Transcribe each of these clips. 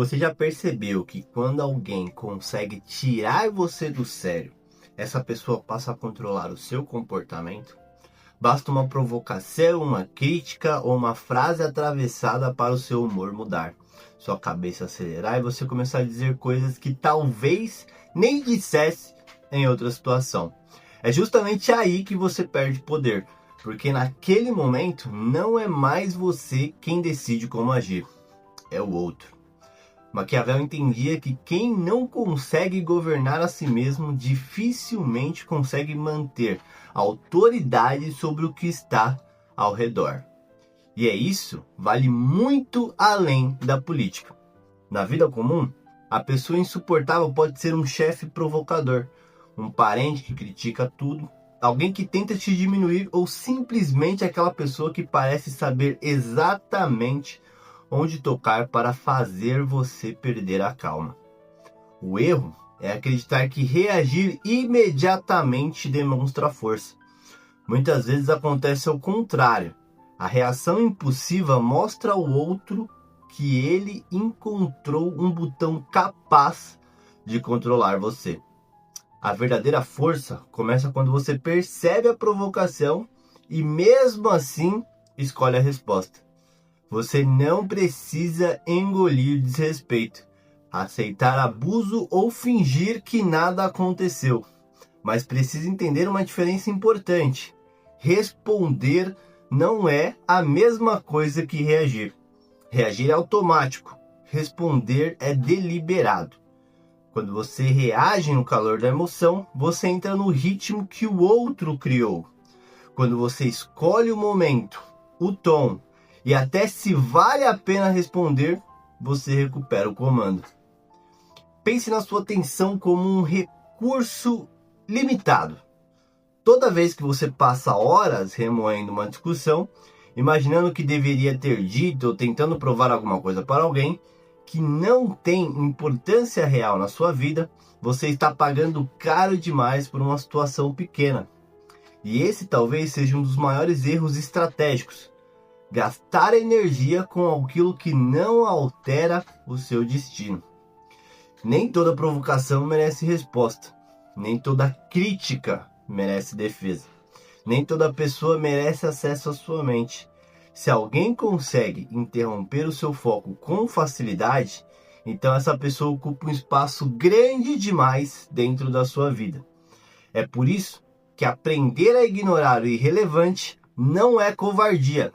Você já percebeu que quando alguém consegue tirar você do sério, essa pessoa passa a controlar o seu comportamento? Basta uma provocação, uma crítica ou uma frase atravessada para o seu humor mudar, sua cabeça acelerar e você começar a dizer coisas que talvez nem dissesse em outra situação. É justamente aí que você perde poder, porque naquele momento não é mais você quem decide como agir, é o outro. Maquiavel entendia que quem não consegue governar a si mesmo dificilmente consegue manter autoridade sobre o que está ao redor. E isso vale muito além da política. Na vida comum, a pessoa insuportável pode ser um chefe provocador, um parente que critica tudo, alguém que tenta te diminuir ou simplesmente aquela pessoa que parece saber exatamente onde tocar para fazer você perder a calma. O erro é acreditar que reagir imediatamente demonstra força. Muitas vezes acontece o contrário. A reação impulsiva mostra ao outro que ele encontrou um botão capaz de controlar você. A verdadeira força começa quando você percebe a provocação e mesmo assim escolhe a resposta. Você não precisa engolir desrespeito, aceitar abuso ou fingir que nada aconteceu. Mas precisa entender uma diferença importante. Responder não é a mesma coisa que reagir. Reagir é automático. Responder é deliberado. Quando você reage no calor da emoção, você entra no ritmo que o outro criou. Quando você escolhe o momento, o tom e até se vale a pena responder, você recupera o comando. Pense na sua atenção como um recurso limitado. Toda vez que você passa horas remoendo uma discussão, imaginando que deveria ter dito ou tentando provar alguma coisa para alguém que não tem importância real na sua vida, você está pagando caro demais por uma situação pequena. E esse talvez seja um dos maiores erros estratégicos. Gastar energia com aquilo que não altera o seu destino. Nem toda provocação merece resposta. Nem toda crítica merece defesa. Nem toda pessoa merece acesso à sua mente. Se alguém consegue interromper o seu foco com facilidade, então essa pessoa ocupa um espaço grande demais dentro da sua vida. É por isso que aprender a ignorar o irrelevante não é covardia.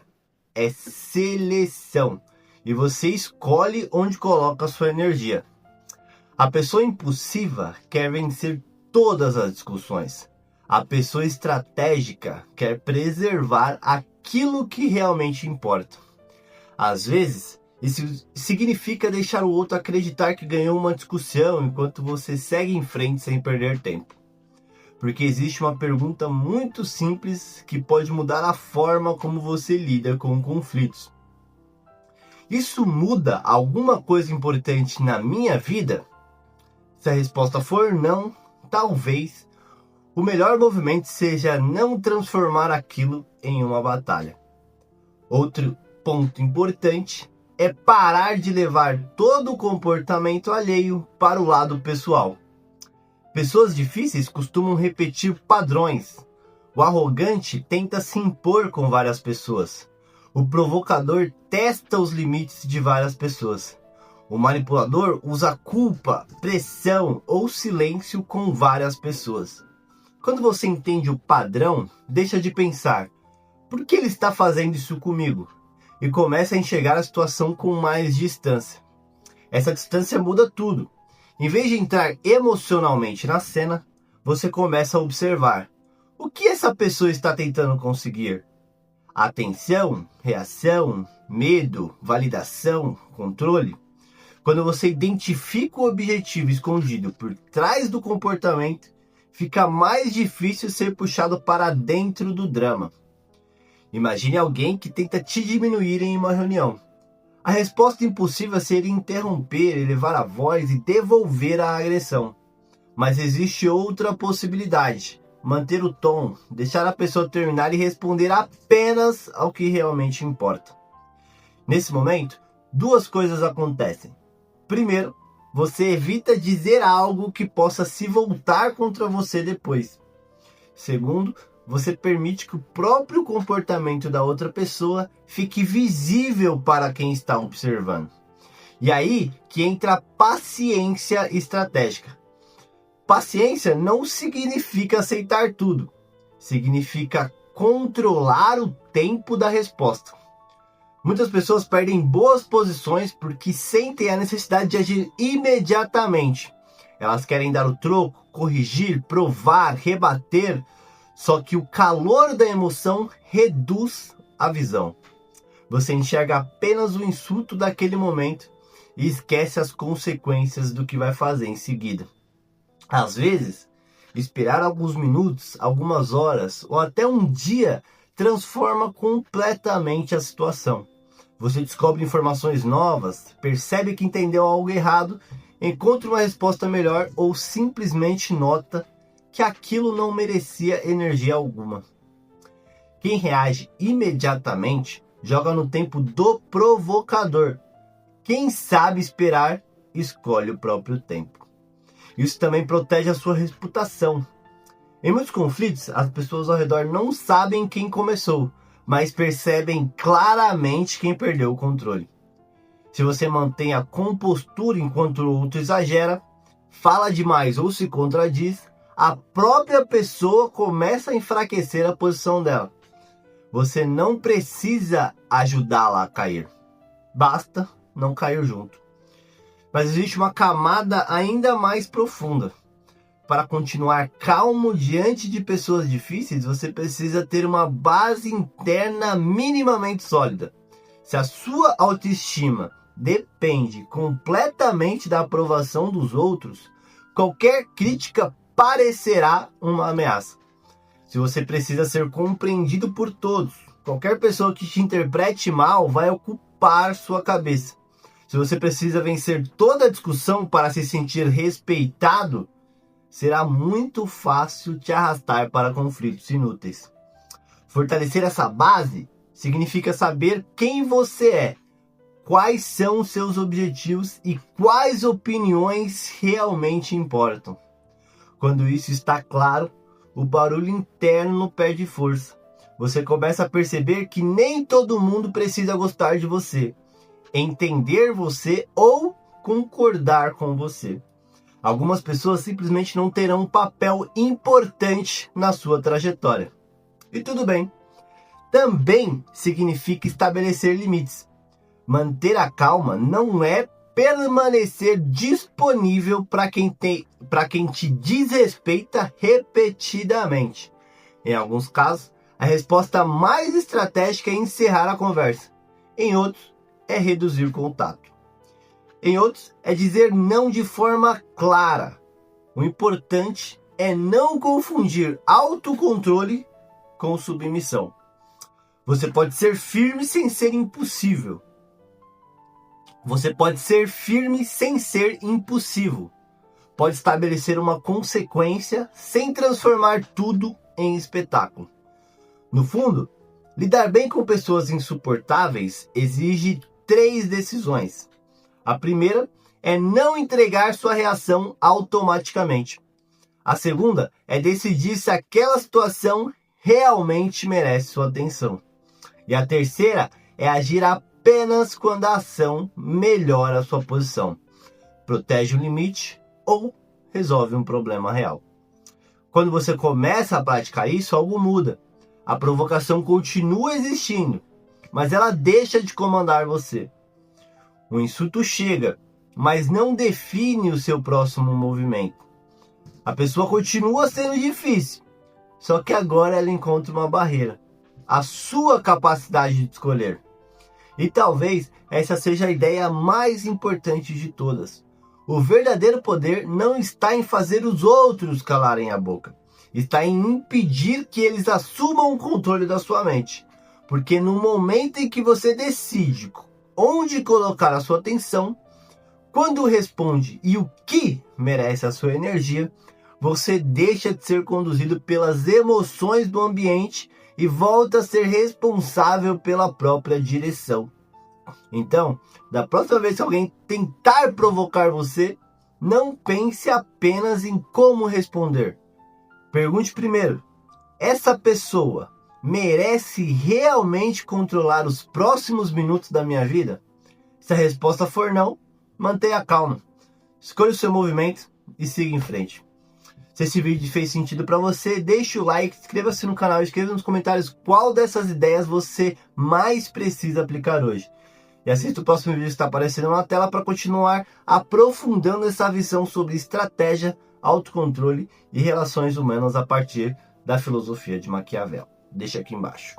É seleção. E você escolhe onde coloca a sua energia. A pessoa impulsiva quer vencer todas as discussões. A pessoa estratégica quer preservar aquilo que realmente importa. Às vezes, isso significa deixar o outro acreditar que ganhou uma discussão enquanto você segue em frente sem perder tempo. Porque existe uma pergunta muito simples que pode mudar a forma como você lida com conflitos. Isso muda alguma coisa importante na minha vida? Se a resposta for não, talvez o melhor movimento seja não transformar aquilo em uma batalha. Outro ponto importante é parar de levar todo o comportamento alheio para o lado pessoal. Pessoas difíceis costumam repetir padrões. O arrogante tenta se impor com várias pessoas. O provocador testa os limites de várias pessoas. O manipulador usa culpa, pressão ou silêncio com várias pessoas. Quando você entende o padrão, deixa de pensar: por que ele está fazendo isso comigo? E começa a enxergar a situação com mais distância. Essa distância muda tudo. Em vez de entrar emocionalmente na cena, você começa a observar: o que essa pessoa está tentando conseguir? Atenção, reação, medo, validação, controle? Quando você identifica o objetivo escondido por trás do comportamento, fica mais difícil ser puxado para dentro do drama. Imagine alguém que tenta te diminuir em uma reunião. A resposta impulsiva seria interromper, elevar a voz e devolver a agressão. Mas existe outra possibilidade: manter o tom, deixar a pessoa terminar e responder apenas ao que realmente importa. Nesse momento, duas coisas acontecem. Primeiro, você evita dizer algo que possa se voltar contra você depois. Segundo, você permite que o próprio comportamento da outra pessoa fique visível para quem está observando. E aí que entra a paciência estratégica. Paciência não significa aceitar tudo. Significa controlar o tempo da resposta. Muitas pessoas perdem boas posições porque sentem a necessidade de agir imediatamente. Elas querem dar o troco, corrigir, provar, rebater, só que o calor da emoção reduz a visão. Você enxerga apenas o insulto daquele momento e esquece as consequências do que vai fazer em seguida. Às vezes, esperar alguns minutos, algumas horas ou até um dia transforma completamente a situação. Você descobre informações novas, percebe que entendeu algo errado, encontra uma resposta melhor ou simplesmente nota que aquilo não merecia energia alguma. Quem reage imediatamente joga no tempo do provocador. Quem sabe esperar, escolhe o próprio tempo. Isso também protege a sua reputação. Em muitos conflitos, as pessoas ao redor não sabem quem começou, mas percebem claramente quem perdeu o controle. Se você mantém a compostura enquanto o outro exagera, fala demais ou se contradiz, a própria pessoa começa a enfraquecer a posição dela. Você não precisa ajudá-la a cair. Basta não cair junto. Mas existe uma camada ainda mais profunda. Para continuar calmo diante de pessoas difíceis, você precisa ter uma base interna minimamente sólida. Se a sua autoestima depende completamente da aprovação dos outros, qualquer crítica parecerá uma ameaça. Se você precisa ser compreendido por todos, qualquer pessoa que te interprete mal vai ocupar sua cabeça. Se você precisa vencer toda a discussão para se sentir respeitado, será muito fácil te arrastar para conflitos inúteis. Fortalecer essa base significa saber quem você é, quais são os seus objetivos e quais opiniões realmente importam. Quando isso está claro, o barulho interno perde força. Você começa a perceber que nem todo mundo precisa gostar de você, entender você ou concordar com você. Algumas pessoas simplesmente não terão um papel importante na sua trajetória. E tudo bem. Também significa estabelecer limites. Manter a calma não é permanecer disponível para quem te desrespeita repetidamente. Em alguns casos, a resposta mais estratégica é encerrar a conversa. Em outros, é reduzir contato. Em outros, é dizer não de forma clara. O importante é não confundir autocontrole com submissão. Você pode ser firme sem ser impossível. Você pode ser firme sem ser impulsivo. Pode estabelecer uma consequência sem transformar tudo em espetáculo. No fundo, lidar bem com pessoas insuportáveis exige 3 decisões. A primeira é não entregar sua reação automaticamente. A segunda é decidir se aquela situação realmente merece sua atenção. E a terceira é agir apenas quando a ação melhora a sua posição, protege o limite ou resolve um problema real. Quando você começa a praticar isso, algo muda. A provocação continua existindo, mas ela deixa de comandar você. O insulto chega, mas não define o seu próximo movimento. A pessoa continua sendo difícil, só que agora ela encontra uma barreira, a sua capacidade de escolher. E talvez essa seja a ideia mais importante de todas. O verdadeiro poder não está em fazer os outros calarem a boca. Está em impedir que eles assumam o controle da sua mente. Porque no momento em que você decide onde colocar a sua atenção, quando responde e o que merece a sua energia, você deixa de ser conduzido pelas emoções do ambiente e volta a ser responsável pela própria direção. Então, da próxima vez que alguém tentar provocar você, não pense apenas em como responder. Pergunte primeiro: essa pessoa merece realmente controlar os próximos minutos da minha vida? Se a resposta for não, mantenha calma. Escolha o seu movimento e siga em frente. Se esse vídeo fez sentido para você, deixe o like, inscreva-se no canal e escreva nos comentários qual dessas ideias você mais precisa aplicar hoje. E assista o próximo vídeo que está aparecendo na tela para continuar aprofundando essa visão sobre estratégia, autocontrole e relações humanas a partir da filosofia de Maquiavel. Deixa aqui embaixo.